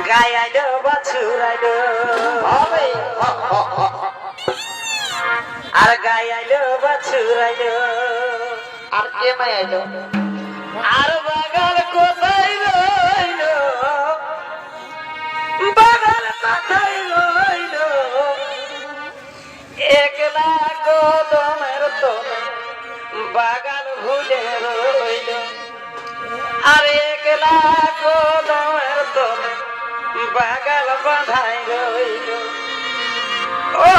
গাই আইলো বাছুর আইলো আর গাই আইলো বাছুর আইলো আর কে মাই আইলো আর বাগাল কোথায় রইলো বাগাল কোথায় রইলো একলা কদমের তলে বাগাল ভুলে রইলো আর একলা কদমের তলে বাগাল বাঁধাই রইল ও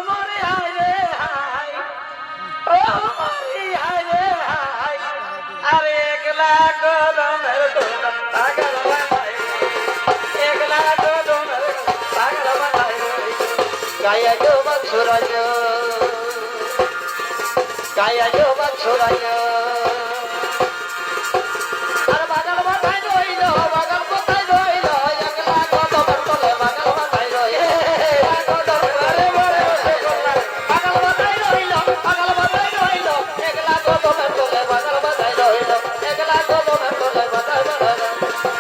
মরে হায় রে হায় ও মরে হায় রে হায় আর একলা কদমের তলে বাগাল বাঁধাই একলা কদমের বাগাল বাঁধাই রইল গায়া গো বাছুরাইলো গায়া গো বাছুরাইলো আর বাগাল বাঁধাই রইলো বাগাল কোথায় রইলো একলা কদমের তলে বাগাল বাঁধাই রইলো বাগাল বাঁধাই রইলো বাগাল বাঁধাই রইলো একলা কদমের তলে বাগাল বাঁধাই রইলো একলা কদমের তলে বাগাল বাঁধাই রইলো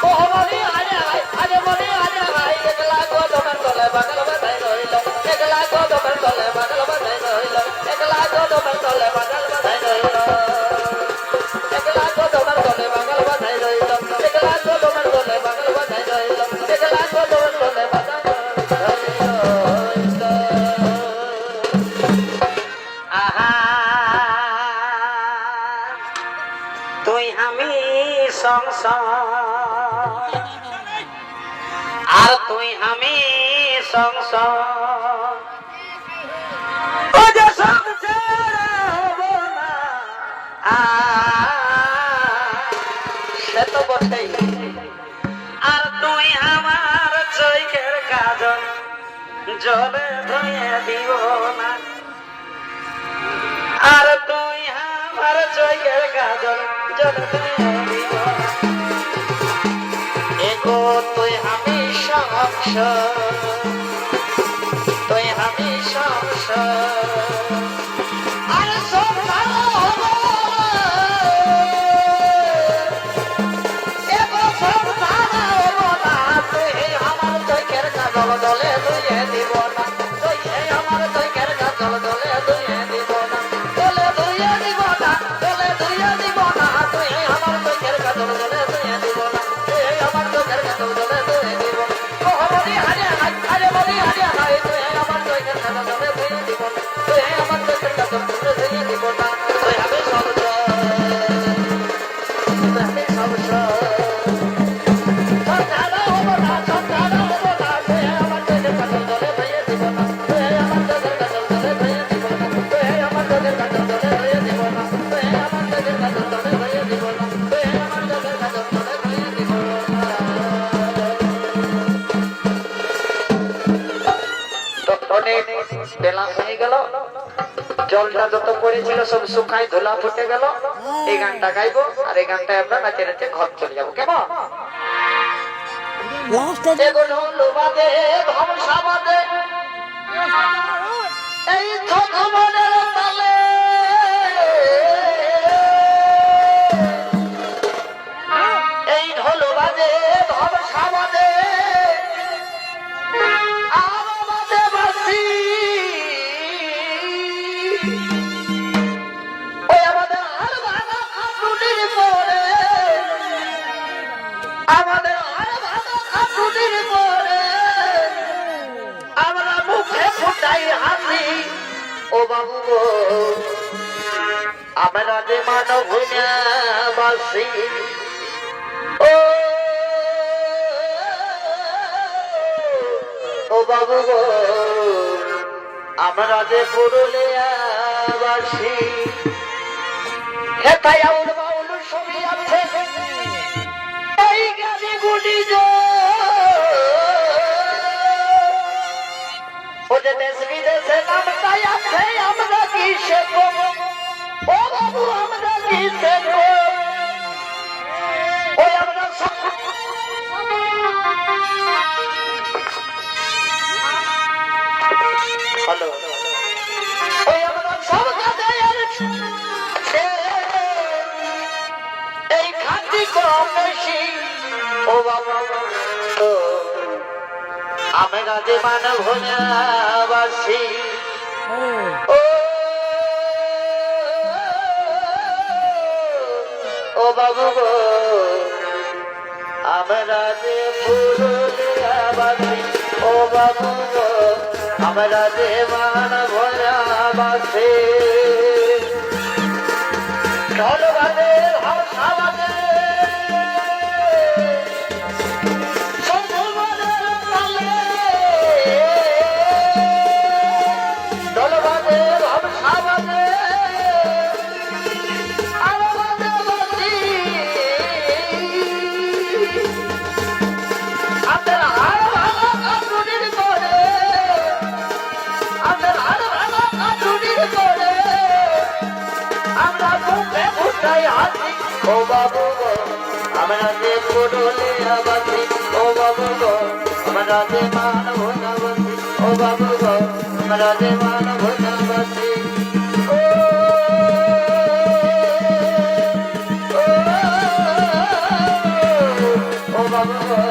ও মনি আরে হায় আরে মনি আরে হায় একলা কদমের তলে বাগাল বাঁধাই রইলো একলা কদমের তলে বাগাল বাঁধাই রইলো একলা কদমের তলে বাগাল বাঁধাই রইলো একলা কদমের তলে বাগাল বাঁধাই রইলো একলা কদমের তলে বাগাল বাঁধাই রইলো একলা কদমের তলে বাগাল রইলো আহা তুই আমি সংসার আর তুই আমি সংসার ও যে সংসার হব না সে তো বটেই আর তুই আমার চৈকের কাজল জলে ধুয়ে দিব না আর তুই আমার চৈকের কাজল জলে ধুয়ে দিব না এগো তুই আমি সংসার তুই আমি সংসার আর সংসার হব এগো সংসার হব না তুই আমার চোখের কাজল দলে ধুয়ে দিব না তুই আমার চোখের কাজল দলে ধুয়ে দিব না দলে ধুয়ে দিব না দলে ধুয়ে দিব না তুই আমার চোখের কাজল দলে ধুয়ে দিব না তুই আমার চোখের কাজল দলে ধুয়ে দিব ও মনি আরে হায় আরে মনি আরে হায় তুই আমার চোখের কাজল দলে ধুয়ে দিব না তুই আমার চোখের কাজল দলে ধুয়ে দিব না তুই আমি সংসার তুই আমি সংসার বেলা হয়ে গেল জলটা যত পড়েছিল সব শুকাই ধুলা ফুটে গেল এই গানটা গাইবো আর এই গানটা আমরা নাচে নাচে ঘর চলে যাবো কেমন এগুলো লোবাদে ধ্বংসাবাদে এই থকমনের তালে এই ঢোলবাদে ধ্বংসাবাদে আমাদে বাসি ওই আমাদের আর ভাঙা খাটুনির পরে আমাদের আর ভাঙা খাটুনির পরে আমরা মুখে ফুটাই হাসি ও বাবু গো আমরা যে মানব বাসি ও বাবু গো আমরা যে পুরুলিয়া বাসি হেথায় আউল বাউল ছবি আছে এই গাড়ি গুলি ও যে দেশ বিদেশে নামটাই আছে আমরা কিসে কম ও বাবু আমরা কিসে কম ওই আমরা হ্যালো ওই আমরা সব কাজে এই খাঁটি কম বেশি ও বাবা আমরা যে মানব বাসি ও ও বাবু গো আমরা যে পুরুলিয়া বাসি ও বাবু গো আমরা যে মানব বাসি ঢোল বাজে হাওয়া বাজে ও বাবু গো আমরা যে পুরুলিয়া বাসি ও বাবু গো আমরা যে মানব বাসি ও বাবু গো আমরা যে মানব বাসি ও বাবু গো